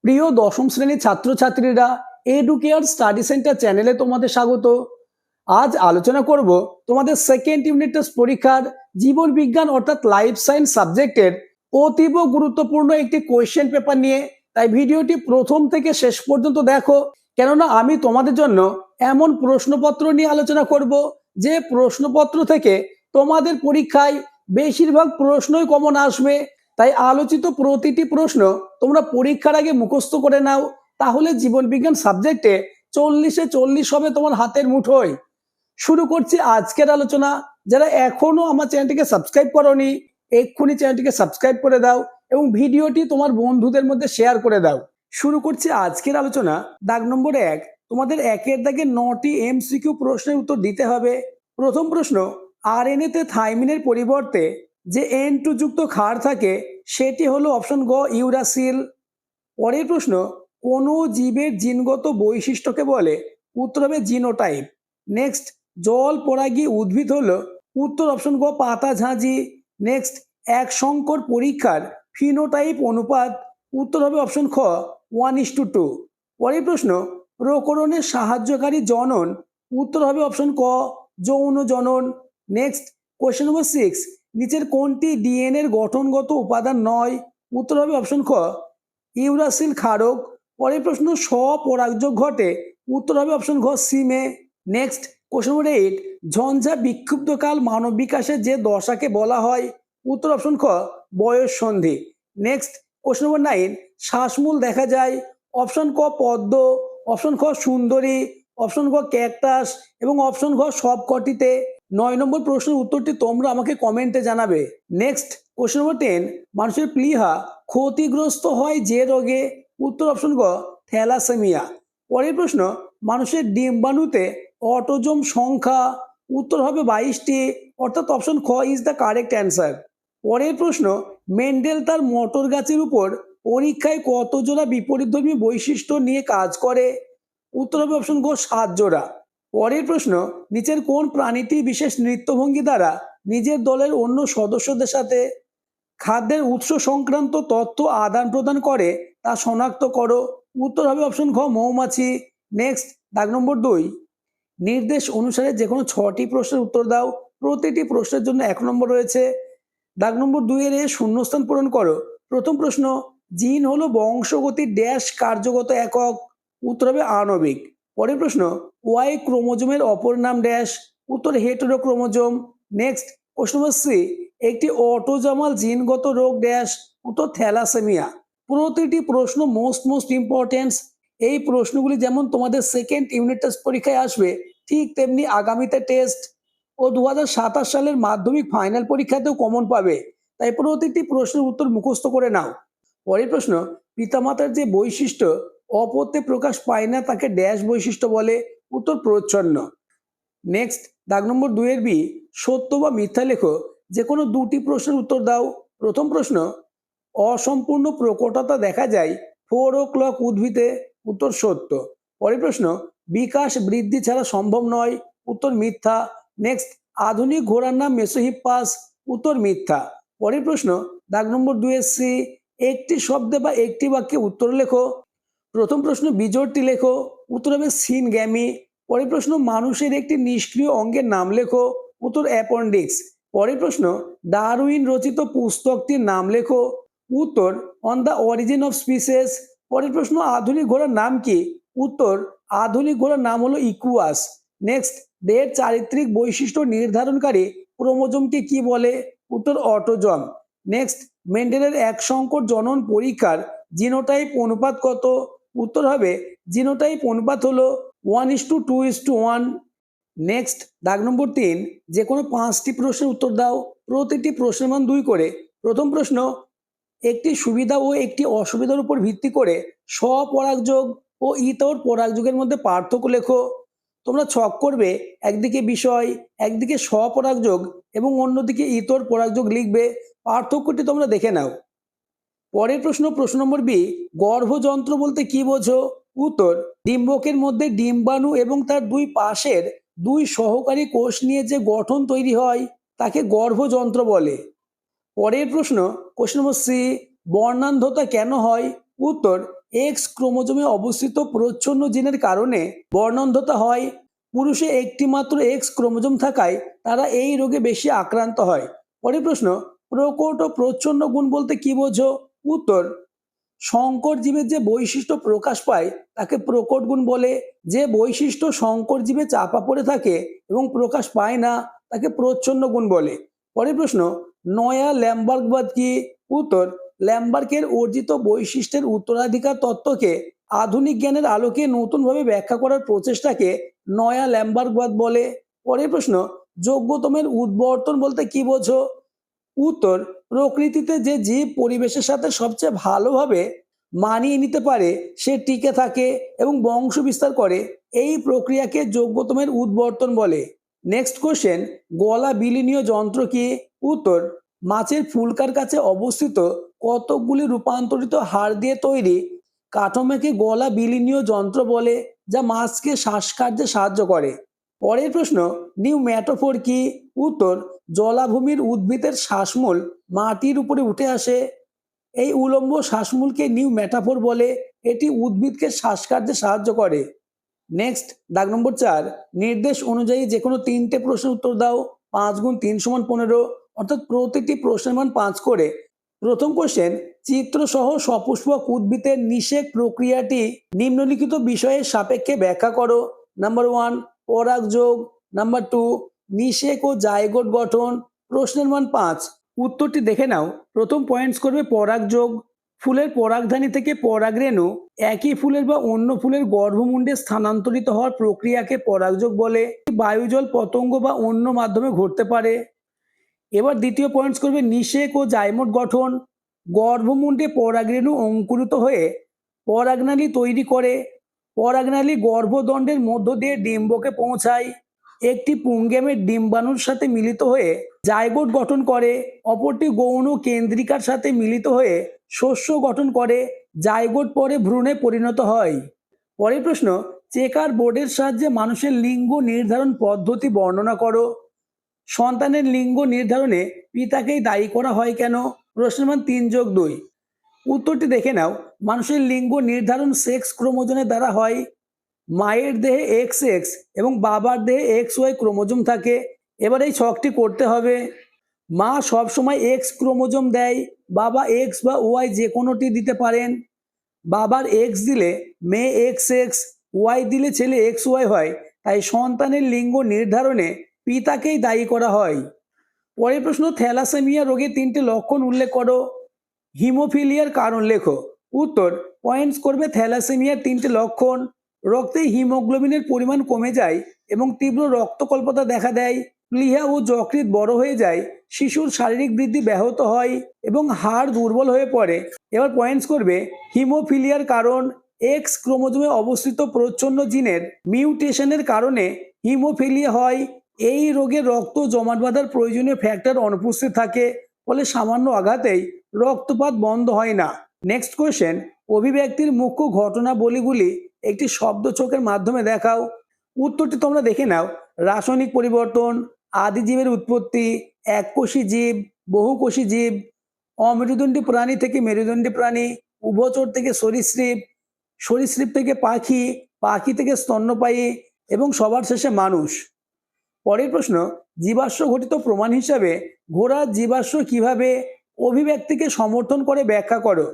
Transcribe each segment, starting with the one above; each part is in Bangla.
প্রিয় দশম শ্রেণীর ছাত্রছাত্রীরা, এডুকেয়ার স্টাডি সেন্টার চ্যানেলে তোমাদের স্বাগত। আজ আলোচনা করব তোমাদের সেকেন্ড ইউনিট টেস্ট পরীক্ষার জীবন বিজ্ঞান অর্থাৎ লাইফ সায়েন্স সাবজেক্টের অতীব গুরুত্বপূর্ণ একটি কোয়েশ্চেন পেপার নিয়ে। তাই ভিডিওটি প্রথম থেকে শেষ পর্যন্ত দেখো, কেননা আমি তোমাদের জন্য এমন প্রশ্নপত্র নিয়ে আলোচনা করব যে প্রশ্নপত্র থেকে তোমাদের পরীক্ষায় বেশিরভাগ প্রশ্নই কমন আসবে। তাই আলোচিত প্রতিটি প্রশ্ন তোমরা পরীক্ষার আগে মুখস্থ করে নাও, তাহলে জীবন বিজ্ঞান সাবজেক্টে 40-এ 40 হবে তোমার হাতের মুঠোয়। শুরু করছি আজকের আলোচনা। যারা এখনো আমার চ্যানেলটিকে সাবস্ক্রাইব করোনি, এক্ষুনি চ্যানেলটিকে সাবস্ক্রাইব করে দাও এবং ভিডিওটি তোমার বন্ধুদের মধ্যে শেয়ার করে দাও। শুরু করছি আজকের আলোচনা। দাগ নম্বর 1, তোমাদের একের দাগে 9টি এমসিকিউ প্রশ্নের উত্তর দিতে হবে। প্রথম প্রশ্ন, আরএনএতে থাইমিনের পরিবর্তে যে N2 যুক্ত ক্ষার থাকে সেটি হলো অপশন গ ইউরাসিল। পরের প্রশ্ন, কোন জীবের জিনগত বৈশিষ্ট্যকে বলে? উত্তর হবে জিনোটাইপ। নেক্সট, জল পরাগী উদ্ভিদ হলো? উত্তর অপশন গ পাতা ঝাঁঝি। নেক্সট, এক সংকর পরীক্ষার ফিনোটাইপ অনুপাত? উত্তর হবে অপশন খ 1:2। পরের প্রশ্ন, প্রকরণের সাহায্যকারী জনন? উত্তর হবে অপশন ক যৌন জনন। নেক্সট, কোয়েশ্চেন নম্বর 6, নিচের কোনটি ডিএনএ এর গঠনগত উপাদান নয়? উত্তর হবে অপশন খ ইউরাসিল ক্ষারক। পরের প্রশ্ন, স্বপরাগযোগ ঘটে? উত্তর হবে অপশন ঘ সিমে। নেক্সট, কোশ্চেন নম্বর 8, ঝঞ্ঝা বিক্ষুব্ধকাল মানব বিকাশের যে দশাকে বলা হয়? উত্তর অপশন খ বয়স সন্ধি। নেক্সট, কোশ্চেন নম্বর 9, শ্বাসমূল দেখা যায়? অপশন ক পদ্ম, অপশন খ সুন্দরী, অপশন খ ক্যাকটাস এবং অপশন খ সবকটিতে। 9 নম্বর প্রশ্নের উত্তরটি তোমরা আমাকে কমেন্টে জানাবে। নেক্সট, কোশ্চেন নম্বর 10, মানুষের প্লীহা ক্ষতিগ্রস্ত হয় যে রোগে? উত্তর অপশন গ থ্যালাসেমিয়া। পরের প্রশ্ন, মানুষের ডিম্বাণুতে অটোজোম সংখ্যা? উত্তর হবে 22টি, অর্থাৎ অপশন খ ইজ দ্য কারেক্ট অ্যান্সার। পরের প্রশ্ন, মেন্ডেল তার মটর গাছের উপর পরীক্ষায় কত জোড়া বিপরীতধর্মী বৈশিষ্ট্য নিয়ে কাজ করে? উত্তর হবে অপশন গ 7 জোড়া। পরের প্রশ্ন, নিচের কোন প্রাণীটি বিশেষ নৃত্যভঙ্গি দ্বারা নিজের দলের অন্য সদস্যদের সাথে খাদ্যের উৎস সংক্রান্ত তথ্য আদান প্রদান করে তা শনাক্ত করো? উত্তর হবে অপশন ঘ মৌমাছি। নেক্সট, দাগ নম্বর 2, নির্দেশ অনুসারে যে কোনো 6টি প্রশ্নের উত্তর দাও। প্রতিটি প্রশ্নের জন্য 1 নম্বর রয়েছে। দাগ নম্বর 2 এর শূন্যস্থান পূরণ করো। প্রথম প্রশ্ন, জিন হলো বংশগতির ড্যাশ কার্যগত একক? উত্তর হবে আণবিক। পরের প্রশ্ন, ওয়াই ক্রোমোজোমের অপর নাম ড্যাশ? উত্তর হেটেরোক্রোমোজোম। নেক্সট, কোশ্চেন নম্বর সি, একটি অটোজোমাল জিনগত রোগ ড্যাশ? উত্তর থ্যালাসেমিয়া। প্রতিটি প্রশ্ন মোস্ট ইম্পর্টেন্স। এই প্রশ্নগুলি যেমন তোমাদের সেকেন্ড ইউনিট টেস্ট পরীক্ষায় আসবে, ঠিক তেমনি আগামীতে টেস্ট ও 2027 সালের মাধ্যমিক ফাইনাল পরীক্ষাতেও কমন পাবে। তাই প্রতিটি প্রশ্নের উত্তর মুখস্থ করে নাও। পরের প্রশ্ন, পিতামাতার যে বৈশিষ্ট্য অপত্যে প্রকাশ পায় না তাকে ড্যাশ বৈশিষ্ট্য বলে? উত্তর প্রচ্ছন্ন। নেক্সট, দাগ নম্বর 2 এর বি, সত্য বা মিথ্যা লেখো। যে কোনো 2টি প্রশ্নের উত্তর দাও। প্রথম প্রশ্ন, অসম্পূর্ণ প্রকটতা দেখা যায় 4 o'clock উদ্ভিদে? উত্তর সত্য। পরের প্রশ্ন, বিকাশ বৃদ্ধি ছাড়া সম্ভব নয়? উত্তর মিথ্যা। নেক্সট, আধুনিক ঘোড়ার নাম মেসোহিপ্পাস? উত্তর মিথ্যা। পরের প্রশ্ন, দাগ নম্বর 2 এর সি, একটি শব্দে বা একটি বাক্যে উত্তর লেখো। প্রথম প্রশ্ন, বিজোড়টি লেখো। উত্তর হবে সিনগ্যামি। পরের প্রশ্ন, মানুষের একটি নিষ্ক্রিয় অঙ্গের নাম লেখো। উত্তর অ্যাপেন্ডিক্স। পরের প্রশ্ন, ডারউইন রচিত পুস্তকটির নাম লেখো। উত্তর on the origin of species. পরের প্রশ্ন, আধুনিক ঘোড়ার নাম কি? উত্তর আধুনিক ঘোড়ার নাম হলো ইকুয়াস। নেক্সট, দেহের চারিত্রিক বৈশিষ্ট্য নির্ধারণকারী ক্রোমোজোমকে কি বলে? উত্তর অটোজোম। নেক্সট, মেন্ডেলের এক সংকর জনন পরীক্ষার জিনোটাইপ অনুপাত কত? উত্তর হবে জিনোটাইপ অনুপাত হলো 1:2:1। নেক্সট, দাগ নম্বর 3, যে কোনো 5টি প্রশ্নের উত্তর দাও। প্রতিটি প্রশ্নের মান 2 করে। প্রথম প্রশ্ন, একটি সুবিধা ও একটি অসুবিধার উপর ভিত্তি করে স্বপরাগযোগ ও ইতর পরাগযোগের মধ্যে পার্থক্য লেখো। তোমরা ছক করবে, একদিকে বিষয়, একদিকে স্বপরাগযোগ এবং অন্যদিকে ইতর পরাগযোগ লিখবে। পার্থক্যটি তোমরা দেখে নাও। পরের প্রশ্ন, প্রশ্ন নম্বর বি, গর্ভযন্ত্র বলতে কি বোঝো? উত্তর, ডিম্বকের মধ্যে ডিম্বাণু এবং তার 2 পাশের 2 সহকারী কোষ নিয়ে যে গঠন তৈরি হয় তাকে গর্ভযন্ত্র বলে। পরের প্রশ্ন, কোশ্চেন নম্বর সি, বর্ণান্ধতা কেন হয়? উত্তর, এক্স ক্রোমোজোমে অবস্থিত প্রচ্ছন্ন জিনের কারণে বর্ণান্ধতা হয়। পুরুষে একটি মাত্র এক্স ক্রোমোজোম থাকায় তারা এই রোগে বেশি আক্রান্ত হয়। পরের প্রশ্ন, প্রকট ও প্রচ্ছন্ন গুণ বলতে কি বোঝো? উত্তর, সংকর জীবের যে বৈশিষ্ট্য প্রকাশ পায় তাকে প্রকট গুণ বলে। যে বৈশিষ্ট্য সংকর জীবে চাপা পড়ে থাকে এবং প্রকাশ পায় না তাকে প্রচ্ছন্ন গুণ বলে। পরের প্রশ্ন, নয়া ল্যাম্বার্গবাদ কি? উত্তর, ল্যাম্বার্গের অর্জিত বৈশিষ্ট্যের উত্তরাধিকার তত্ত্বকে আধুনিক জ্ঞানের আলোকে নতুনভাবে ব্যাখ্যা করার প্রচেষ্টাকে নয়া ল্যাম্বার্গবাদ বলে। পরের প্রশ্ন, যোগ্যতমের উদ্বর্তন বলতে কি বোঝো? উত্তর, প্রকৃতিতে যে জীব পরিবেশের সাথে সবচেয়ে ভালোভাবে মানিয়ে নিতে পারে সে টিকে থাকে এবং বংশ বিস্তার করে, এই প্রক্রিয়াকে যোগ্যতমের উদ্বর্তন বলে। নেক্সট কোশ্চেন, গলা বিলীনীয় যন্ত্র কি? উত্তর, মাছের ফুলকার কাছে অবস্থিত কতকগুলি রূপান্তরিত হাড় দিয়ে তৈরি কাঠামোকে গলা বিলীনীয় যন্ত্র বলে, যা মাছকে শ্বাসকার্যে সাহায্য করে। পরের প্রশ্ন, নিউ ম্যাটাফোর কি? উত্তর, জলাভূমির উদ্ভিদের শ্বাসমূল মাটির উপরে উঠে আসে, এই উলম্ব শ্বাসমূলকে নিউ ম্যাটাফোর বলে। এটি উদ্ভিদকে শ্বাসকার্যে সাহায্য করে। নেক্সট, দাগ নম্বর 4, নির্দেশ অনুযায়ী যে কোনো 3টে প্রশ্নের উত্তর দাও। 5 গুণ 3 সমান 15, অর্থাৎ প্রতিটি প্রশ্নের মান 5 করে। প্রথম কোশ্চেন, চিত্র সহ সপুষ্পক উদ্ভিদের নিষেক প্রক্রিয়াটি নিম্নলিখিত বিষয়ের সাপেক্ষে ব্যাখ্যা করো। নাম্বার 1, পরাগযোগ। নাম্বার 2, নিষেক ও জাইগোট গঠন। প্রশ্নের মান 5। উত্তরটি দেখে নাও। প্রথম পয়েন্টস করবে পরাগযোগ। ফুলের পরাগধানী থেকে পরাগরেণু একই ফুলের বা অন্য ফুলের গর্ভমুণ্ডে স্থানান্তরিত হওয়ার প্রক্রিয়াকে পরাগযোগ বলে। বায়ুজল, পতঙ্গ বা অন্য মাধ্যমে ঘটতে পারে। এবার দ্বিতীয় পয়েন্টস করবে নিষেক ও জাইমোট গঠন। গর্ভমুণ্ডে পরাগরেণু অঙ্কুরিত হয়ে পরাগনালী তৈরি করে। পরাগনালী গর্ভদণ্ডের মধ্য দিয়ে ডিম্বকে পৌঁছায়। একটি পুংগ্যামেট ডিম্বাণুর সাথে মিলিত হয়ে জাইগোট গঠন করে। অপরটি গৌণ কেন্দ্রিকার সাথে মিলিত হয়ে শস্য গঠন করে। জাইগোট পরে ভ্রূণে পরিণত হয়। পরের প্রশ্ন, চেকার বোর্ডের সাহায্যে মানুষের লিঙ্গ নির্ধারণ পদ্ধতি বর্ণনা করো। সন্তানের লিঙ্গ নির্ধারণে পিতাকেই দায়ী করা হয় কেন? প্রশ্নের মান 3+2। উত্তরটি দেখে নাও। মানুষের লিঙ্গ নির্ধারণ সেক্স ক্রোমোজোমের দ্বারা হয়। মায়ের দেহে এক্স এক্স এবং বাবার দেহে এক্স ওয়াই ক্রোমোজোম থাকে। এবার এই ছকটি করতে হবে। মা সবসময় এক্স ক্রোমোজোম দেয়, বাবা এক্স বা ওয়াই যে কোনোটি দিতে পারেন। বাবার এক্স দিলে মেয়ে এক্স এক্স, ওয়াই দিলে ছেলে এক্স ওয়াই হয়, তাই সন্তানের লিঙ্গ নির্ধারণে পিতাকেই দায়ী করা হয়। পরের প্রশ্ন, থ্যালাসেমিয়া রোগের 3টে লক্ষণ উল্লেখ করো। হিমোফিলিয়ার কারণ লেখো। উত্তর, পয়েন্টস করবে থ্যালাসেমিয়ার 3টে লক্ষণ। রক্তে হিমোগ্লোবিনের পরিমাণ কমে যায় এবং তীব্র রক্তকল্পতা দেখা দেয়। প্লীহা ও যকৃৎ বড় হয়ে যায়। শিশুর শারীরিক বৃদ্ধি ব্যাহত হয় এবং হাড় দুর্বল হয়ে পড়ে। এবার পয়েন্টস করবে হিমোফিলিয়ার কারণ। এক্স ক্রোমোজোমে অবস্থিত প্রচ্ছন্ন জিনের মিউটেশনের কারণে হিমোফিলিয়া হয়। এই রোগে রক্ত জমাট বাঁধার প্রয়োজনীয় ফ্যাক্টর অনুপস্থিত থাকে, ফলে সামান্য আঘাতেই রক্তপাত বন্ধ হয় না। নেক্সট কোয়েশ্চেন, অভিব্যক্তির মুখ্য ঘটনাবলীগুলি একটি শব্দচোখের মাধ্যমে দেখাও। উত্তরটি তোমরা দেখে নাও। রাসায়নিক পরিবর্তন, আদিজীবের উৎপত্তি, এককোষী জীব, বহুকোষী জীব, অমেরুদণ্ডী প্রাণী থেকে মেরুদণ্ডী প্রাণী, উভচর থেকে সরীসৃপ, সরীসৃপ থেকে পাখি, পাখি থেকে স্তন্যপায়ী এবং সবার শেষে মানুষ। পরের প্রশ্ন, জীবাশ্ম ঘটিত প্রমাণ হিসাবে ঘোড়ার জীবাশ্ম কিভাবে অভিব্যক্তিকে সমর্থন করে ব্যাখ্যা করো।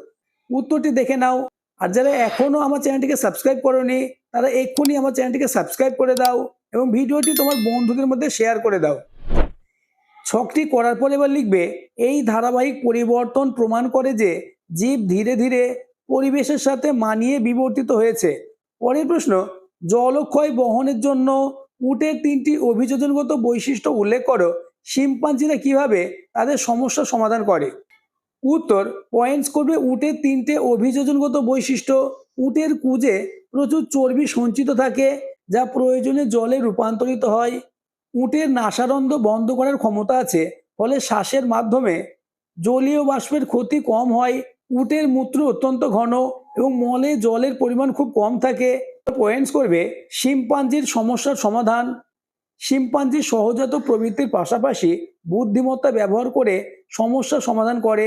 উত্তরটি দেখে নাও। আর যারা এখনো আমার চ্যানেলটিকে সাবস্ক্রাইব করোনি তারা এক্ষুনি আমার চ্যানেলটিকে সাবস্ক্রাইব করে দাও এবং ভিডিওটি তোমার বন্ধুদের মধ্যে শেয়ার করে দাও। ছকটি করার পর এবার লিখবে, এই ধারাবাহিক পরিবর্তন প্রমাণ করে যে জীব ধীরে ধীরে পরিবেশের সাথে মানিয়ে বিবর্তিত হয়েছে। পরের প্রশ্ন, জলক্ষয় বহনের জন্য উটের 3টি অভিযোজনগত বৈশিষ্ট্য উল্লেখ করো। শিম্পাঞ্জিরা কিভাবে তাদের সমস্যার সমাধান করে। উত্তর, পয়েন্টস করবে উটের 3টে অভিযোজনগত বৈশিষ্ট্য। উটের কুজে প্রচুর চর্বি সঞ্চিত থাকে, যা প্রয়োজনে জলে রূপান্তরিত হয়। উটের নাসারন্ধ্র বন্ধ করার ক্ষমতা আছে, ফলে শ্বাসের মাধ্যমে জলীয় বাষ্পের ক্ষতি কম হয়। উটের মূত্র অত্যন্ত ঘন এবং মলে জলের পরিমাণ খুব কম থাকে। পয়েন্টস করবে শিম্পাঞ্জির সমস্যার সমাধান। শিম্পাঞ্জি সহজাত প্রবৃত্তির পাশাপাশি বুদ্ধিমত্তা ব্যবহার করে সমস্যার সমাধান করে।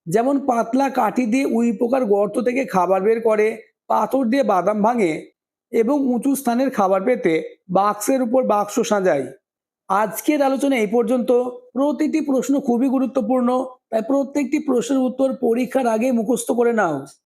যেমন পাতলা কাঠি দিয়ে উই পোকার গর্ত থেকে খাবার বের করে, পাথর দিয়ে বাদাম ভাঙে এবং উঁচু স্থানের খাবার পেতে বাক্সের উপর বাক্স সাজায়। আজকের আলোচনা এই পর্যন্ত। প্রতিটি প্রশ্ন খুবই গুরুত্বপূর্ণ, তাই প্রত্যেকটি প্রশ্নের উত্তর পরীক্ষার আগে মুখস্থ করে নাও।